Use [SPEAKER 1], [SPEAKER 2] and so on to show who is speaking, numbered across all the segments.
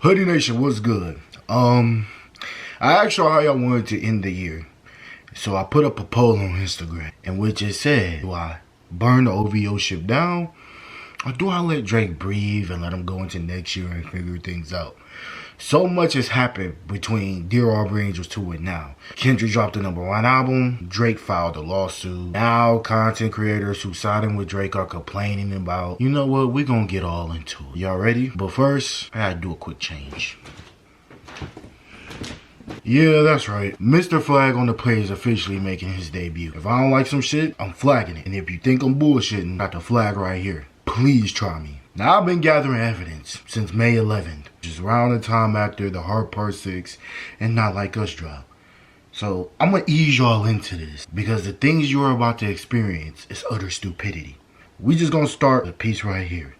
[SPEAKER 1] Hoodie Nation, what's good? I asked y'all how y'all wanted to end the year. So I put up a poll on Instagram in which it said, do I burn the OVO ship down? Or do I let Drake breathe and let him go into next year and figure things out? So much has happened between Dear Aubrey Angels 2 and now. Kendrick dropped the #1 album. Drake filed a lawsuit. Now content creators who siding with Drake are complaining about, you know what, we're gonna get all into it. Y'all ready? But first, I gotta do a quick change. Yeah, that's right. Mr. Flag on the play is officially making his debut. If I don't like some shit, I'm flagging it. And if you think I'm bullshitting, got the flag right here. Please try me. Now, I've been gathering evidence since May 11th, which is around the time after the Hard Part 6 and Not Like Us drop. So, I'm gonna ease y'all into this because the things you're about to experience is utter stupidity. We just gonna start the piece right here.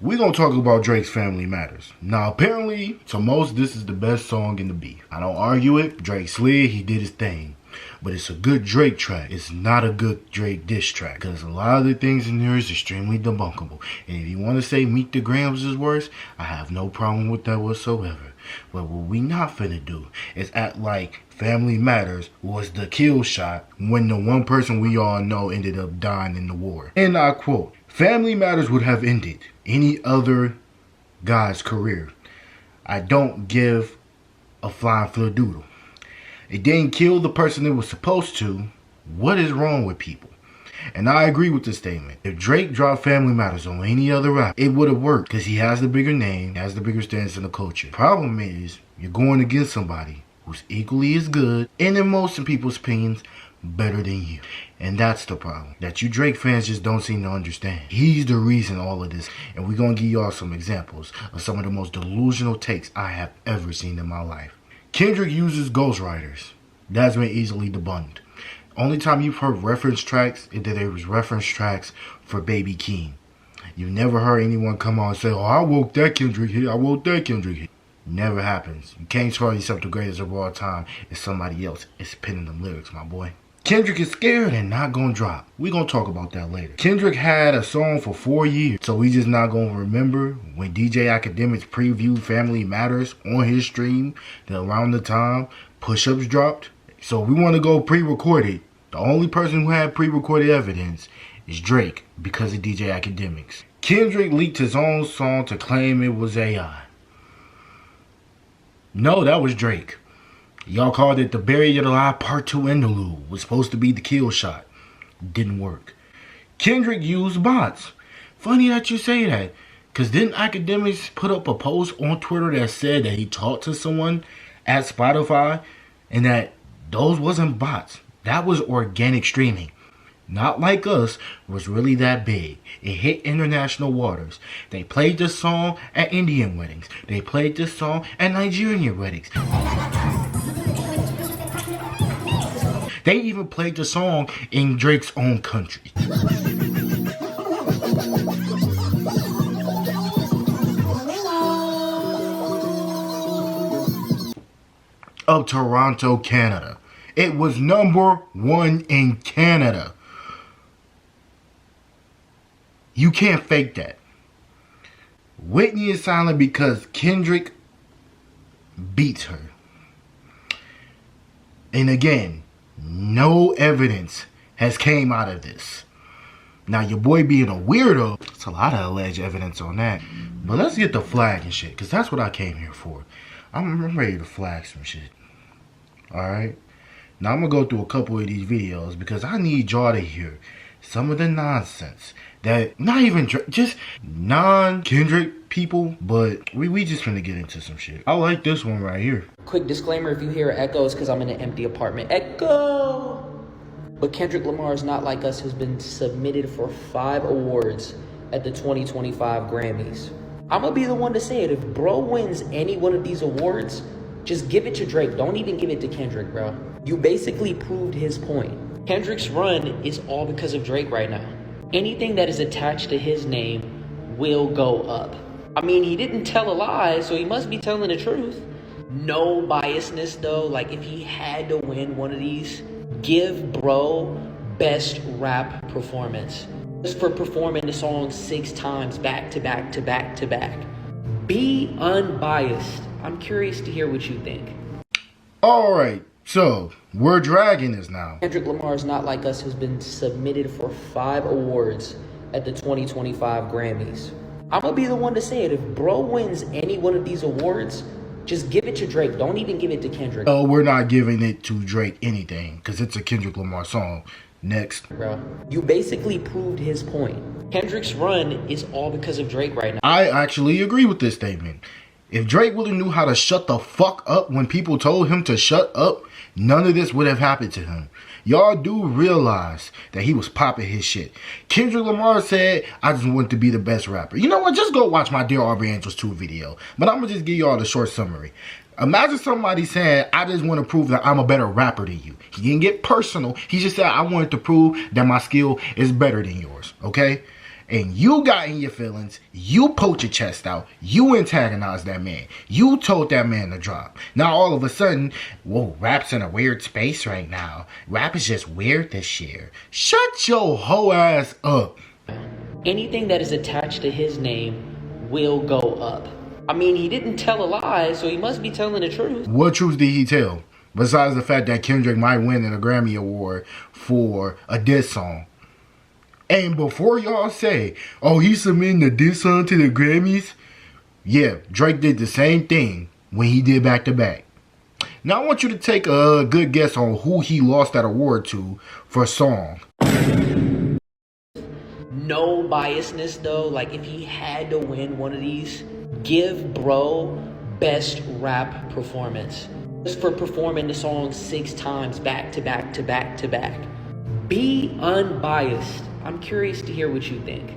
[SPEAKER 1] We're gonna talk about Drake's Family Matters. Now, apparently, to most, this is the best song in the beef. I don't argue it. Drake slid, he did his thing. But it's a good Drake track. It's not a good Drake diss track. Because a lot of the things in there is extremely debunkable. And if you want to say Meet the Grams is worse, I have no problem with that whatsoever. But what we not finna do is act like Family Matters was the kill shot when the one person we all know ended up dying in the war. And I quote, Family Matters would have ended any other guy's career. I don't give a flying fladoodle. It didn't kill the person it was supposed to. What is wrong with people? And I agree with this statement. If Drake dropped Family Matters on any other rapper, it would have worked because he has the bigger name, has the bigger stance in the culture. Problem is, you're going against somebody who's equally as good, and in most of people's opinions, better than you. And that's the problem that you Drake fans just don't seem to understand. He's the reason all of this, and we're gonna give y'all some examples of some of the most delusional takes I have ever seen in my life. Kendrick uses ghostwriters. That's been easily debunked. Only time you've heard reference tracks is that there was reference tracks for Baby Keem. You've never heard anyone come on and say, oh, I woke that Kendrick hit, I woke that Kendrick hit. Never happens. You can't call yourself the greatest of all time if somebody else is penning them lyrics, my boy. Kendrick is scared and not gonna drop. We're gonna talk about that later. Kendrick had a song for 4 years, so we just not gonna remember when DJ Academics previewed Family Matters on his stream that around the time Push-Ups dropped. So we wanna go pre-recorded. The only person who had pre-recorded evidence is Drake because of DJ Academics. Kendrick leaked his own song to claim it was AI. No, that was Drake. Y'all called it the Buried Alive Part 2 interlude. Was supposed to be the kill shot. Didn't work. Kendrick used bots. Funny that you say that. Because didn't Academics put up a post on Twitter that said that he talked to someone at Spotify and that those wasn't bots. That was organic streaming. Not Like Us was really that big. It hit international waters. They played this song at Indian weddings. They played this song at Nigerian weddings. They even played the song in Drake's own country. Of Toronto, Canada. It was #1 in Canada. You can't fake that. Whitney is silent because Kendrick beats her. And again, no evidence has came out of this. Now, your boy being a weirdo, that's a lot of alleged evidence on that. But let's get the flag and shit, because that's what I came here for. I'm ready to flag some shit. Alright? Now, I'm going to go through a couple of these videos because I need y'all to hear some of the nonsense that not even just non-Kendrick people, but we just finna get into some shit. I like this one right here.
[SPEAKER 2] Quick disclaimer, if you hear echoes, because I'm in an empty apartment. Echo! But Kendrick Lamar's Not Like Us has been submitted for 5 awards at the 2025 Grammys. I'm gonna be the one to say it. If bro wins any one of these awards, just give it to Drake. Don't even give it to Kendrick, bro. You basically proved his point. Kendrick's run is all because of Drake right now. Anything that is attached to his name will go up. I mean, he didn't tell a lie, so he must be telling the truth. No biasness though, like if he had to win one of these, give bro best rap performance. Just for performing the song 6 times back to back to back to back. Be unbiased. I'm curious to hear what you think.
[SPEAKER 1] Alright, so we're dragging this now.
[SPEAKER 2] Kendrick Lamar is not like us, who's been submitted for 5 awards at the 2025 Grammys. I'm gonna be the one to say it. If bro wins any one of these awards, just give it to Drake. Don't even give it to Kendrick.
[SPEAKER 1] Oh, we're not giving it to Drake anything because it's a Kendrick Lamar song. Next.
[SPEAKER 2] Bro, you basically proved his point. Kendrick's run is all because of Drake right now.
[SPEAKER 1] I actually agree with this statement. If Drake would have knew how to shut the fuck up when people told him to shut up, none of this would have happened to him. Y'all do realize that he was popping his shit. Kendrick Lamar said, I just want to be the best rapper. You know what? Just go watch my Dear Aubrey Angels 2 video. But I'm going to just give y'all the short summary. Imagine somebody saying, I just want to prove that I'm a better rapper than you. He didn't get personal. He just said, I wanted to prove that my skill is better than yours. Okay? And you got in your feelings, you poked your chest out, you antagonized that man, you told that man to drop. Now all of a sudden, whoa, rap's in a weird space right now. Rap is just weird this year. Shut your whole ass up.
[SPEAKER 2] Anything that is attached to his name will go up. I mean, he didn't tell a lie, so he must be telling the truth.
[SPEAKER 1] What truth did he tell? Besides the fact that Kendrick might win a Grammy Award for a diss song. And before y'all say, oh, he's submitting a diss song to the Grammys. Yeah, Drake did the same thing when he did back to back. Now I want you to take a good guess on who he lost that award to for a song.
[SPEAKER 2] No biasness though, like if he had to win one of these, give bro best rap performance. Just for performing the song 6 times back to back to back to back. Be unbiased. I'm curious to hear what you think.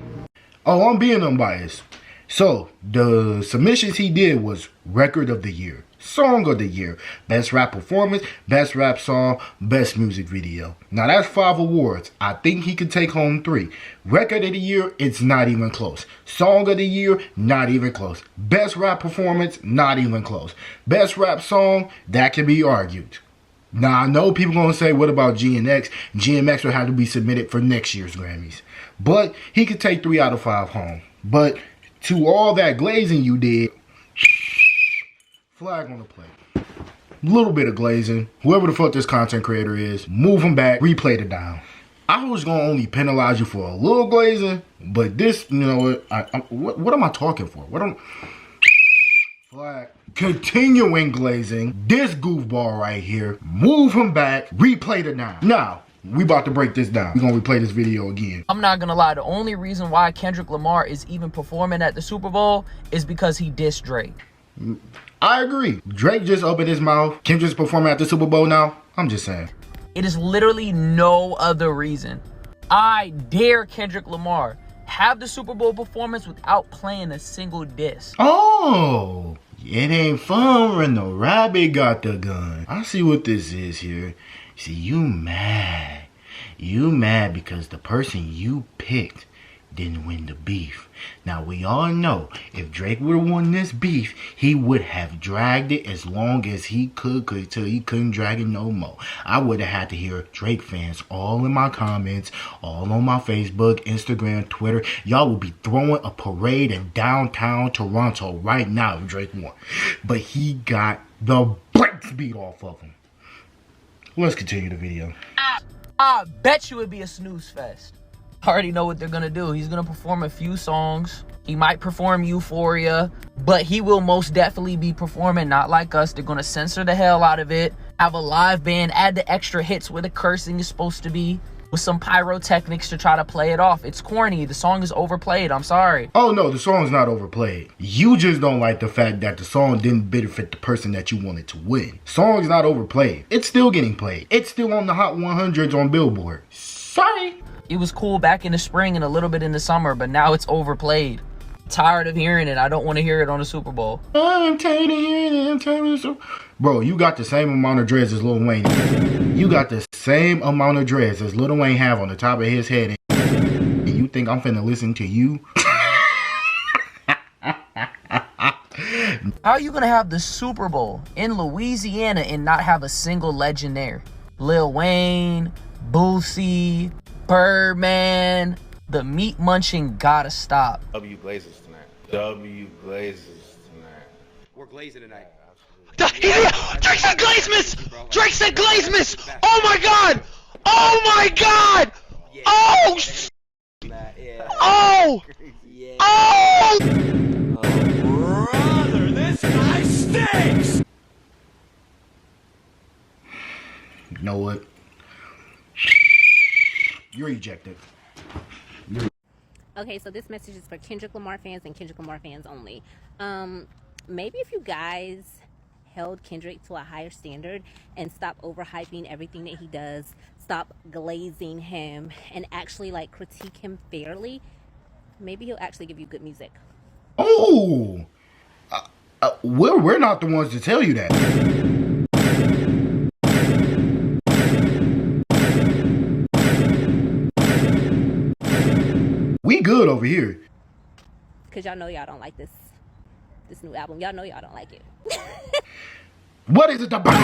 [SPEAKER 1] Oh, I'm being unbiased. So, the submissions he did was Record of the Year, Song of the Year, Best Rap Performance, Best Rap Song, Best Music Video. Now, that's 5 awards. I think he could take home 3. Record of the Year, it's not even close. Song of the Year, not even close. Best Rap Performance, not even close. Best Rap Song, that can be argued. Now, I know people going to say, what about GNX? GMX would have to be submitted for next year's Grammys. But he could take 3 out of 5 home. But to all that glazing you did, flag on the plate. Little bit of glazing. Whoever the fuck this content creator is, move him back, replay it down. I was going to only penalize you for a little glazing, but this, you know what am I talking for? Flag. Continuing glazing, this goofball right here, move him back, replay it down. Now, we about to break this down. We're gonna replay this video again.
[SPEAKER 2] I'm not gonna lie, the only reason why Kendrick Lamar is even performing at the Super Bowl is because he dissed Drake.
[SPEAKER 1] I agree. Drake just opened his mouth. Kendrick's performing at the Super Bowl now. I'm just saying.
[SPEAKER 2] It is literally no other reason. I dare Kendrick Lamar have the Super Bowl performance without playing a single diss.
[SPEAKER 1] Oh, it ain't fun when the rabbit got the gun. I see what this is here. See, you mad. You mad because the person you picked didn't win the beef. Now, we all know if Drake would have won this beef, he would have dragged it as long as he could till he couldn't drag it no more. I would have had to hear Drake fans all in my comments, all on my Facebook, Instagram, Twitter. Y'all will be throwing a parade in downtown Toronto right now if Drake won. But he got the brakes beat off of him. Let's continue the video.
[SPEAKER 2] I bet you it'd be a snooze fest. I already know what they're gonna do. He's gonna perform a few songs. He might perform Euphoria, but he will most definitely be performing Not Like Us. They're gonna censor the hell out of it, have a live band, add the extra hits where the cursing is supposed to be, with some pyrotechnics to try to play it off. It's corny. The song is overplayed. I'm sorry.
[SPEAKER 1] Oh no, the song's not overplayed. You just don't like the fact that the song didn't benefit the person that you wanted to win. Song's not overplayed. It's still getting played. It's still on the Hot 100s on Billboard. Sorry.
[SPEAKER 2] It was cool back in the spring and a little bit in the summer, but now it's overplayed. Tired of hearing it. I don't want to hear it on the Super Bowl.
[SPEAKER 1] I'm tired of hearing it. I'm tired of it. Bro, you got the same amount of dreads as Lil Wayne. You got the same amount of dreads as Lil Wayne have on the top of his head. And you think I'm finna listen to you?
[SPEAKER 2] How are you gonna have the Super Bowl in Louisiana and not have a single legend there? Lil Wayne, Boosie, Birdman. The meat munching gotta stop.
[SPEAKER 3] W Glazers tonight. W Glazers we're glazing tonight.
[SPEAKER 4] Drake said Glazemas! Drake said Glazemas! Oh my god! Oh my god! Oh! Oh! Oh!
[SPEAKER 5] Brother, this guy stinks!
[SPEAKER 1] You know what? You're ejected.
[SPEAKER 6] Okay, so this message is for Kendrick Lamar fans and Kendrick Lamar fans only. Maybe if you guys held Kendrick to a higher standard and stop overhyping everything that he does, stop glazing him, and actually like critique him fairly, maybe he'll actually give you good music.
[SPEAKER 1] Oh, we're not the ones to tell you that. We good over here.
[SPEAKER 6] Cause y'all know y'all don't like this new album. Y'all know y'all don't like it.
[SPEAKER 1] What is it about?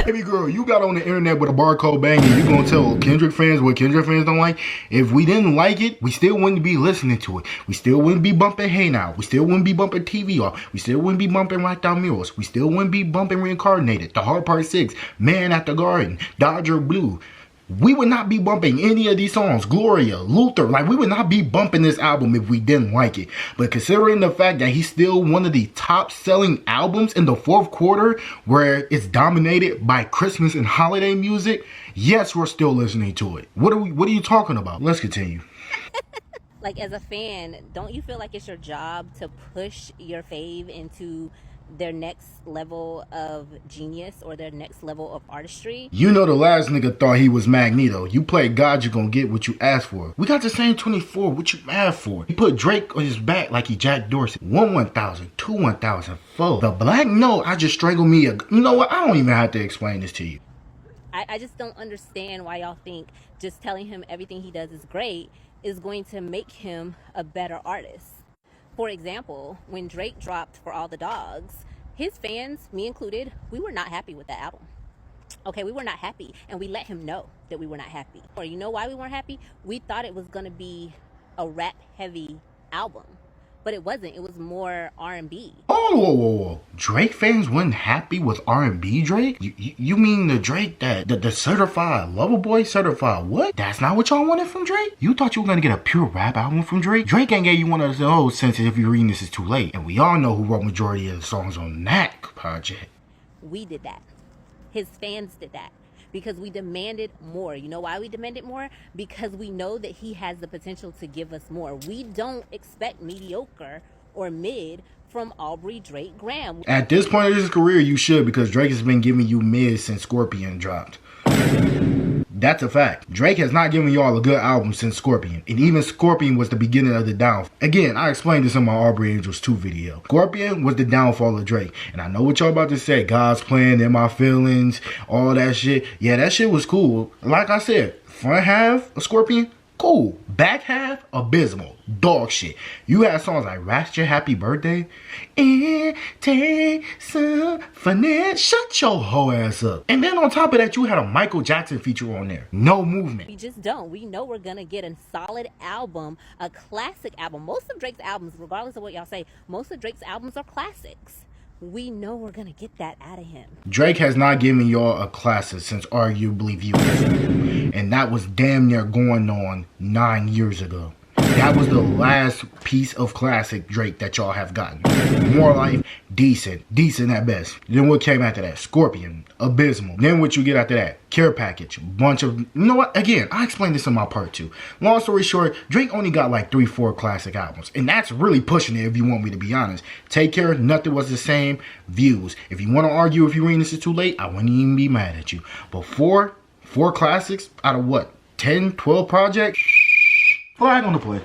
[SPEAKER 1] Baby girl, you got on the internet with a barcode bang and you gonna tell Kendrick fans what Kendrick fans don't like? If we didn't like it, we still wouldn't be listening to it. We still wouldn't be bumping Hey Now. We still wouldn't be bumping TV Off. We still wouldn't be bumping Right Down Murals. We still wouldn't be bumping Reincarnated, The Hard Part 6, Man at the Garden, Dodger Blue. We would not be bumping any of these songs. Gloria, Luther, like we would not be bumping this album if we didn't like it. But considering the fact that he's still one of the top selling albums in the fourth quarter where it's dominated by Christmas and holiday music, yes, we're still listening to it. What are you talking about? Let's continue.
[SPEAKER 6] Like as a fan, don't you feel like it's your job to push your fave into their next level of genius or their next level of artistry?
[SPEAKER 1] You know the last nigga thought he was Magneto. You play God, you gonna get what you asked for. We got the same 24, what you mad for? He put Drake on his back like he Jack Dorsey. 1,000, 1,000, 4. The black note, I just strangled me. You know what? I don't even have to explain this to you.
[SPEAKER 6] I just don't understand why y'all think just telling him everything he does is great is going to make him a better artist. For example, when Drake dropped For All the Dogs, his fans, me included, we were not happy with that album. Okay, we were not happy, and we let him know that we were not happy. Or you know why we weren't happy? We thought it was gonna be a rap-heavy album, but it wasn't. It was more R&B.
[SPEAKER 1] Oh, whoa. Drake fans weren't happy with R&B Drake? You mean the Drake the certified lover boy, certified what? That's not what y'all wanted from Drake? You thought you were gonna get a pure rap album from Drake? Drake ain't gave you one of those, oh, since if you're reading this is too late. And we all know who wrote majority of the songs on that project.
[SPEAKER 6] We did that. His fans did that. Because we demanded more. You know why we demanded more? Because we know that he has the potential to give us more. We don't expect mediocre or mid from Aubrey, Drake, Graham.
[SPEAKER 1] At this point of his career, you should, because Drake has been giving you mid since Scorpion dropped. That's a fact. Drake has not given y'all a good album since Scorpion. And even Scorpion was the beginning of the downfall. Again, I explained this in my Aubrey Angels 2 video. Scorpion was the downfall of Drake. And I know what y'all about to say. God's plan, In My Feelings, all that shit. Yeah, that shit was cool. Like I said, front half of Scorpion, cool. Back half, abysmal. Dog shit. You had songs like Ratchet Happy Birthday and Take Some Finesse. Shut your hoe ass up. And then on top of that, you had a Michael Jackson feature on there. No movement.
[SPEAKER 6] We just don't. We know we're gonna get a solid album, a classic album. Most of Drake's albums, regardless of what y'all say, most of Drake's albums are classics. We know we're gonna get that out of him.
[SPEAKER 1] Drake has not given y'all a classic since arguably Views. And that was damn near going on 9 years ago. That was the last piece of classic Drake that y'all have gotten. More Life, decent at best. Then what came after that? Scorpion, abysmal. Then what you get after that? Care Package, bunch of, you know what? Again, I explained this in my part 2. Long story short, Drake only got like 3-4 classic albums. And that's really pushing it if you want me to be honest. Take Care, Nothing Was the Same, Views. If you want to argue if you're reading this is too late, I wouldn't even be mad at you. But four classics out of what? 10, 12 projects? Flag on the play.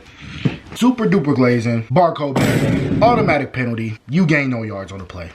[SPEAKER 1] Super duper glazing, barcode bang, automatic penalty. You gain no yards on the play.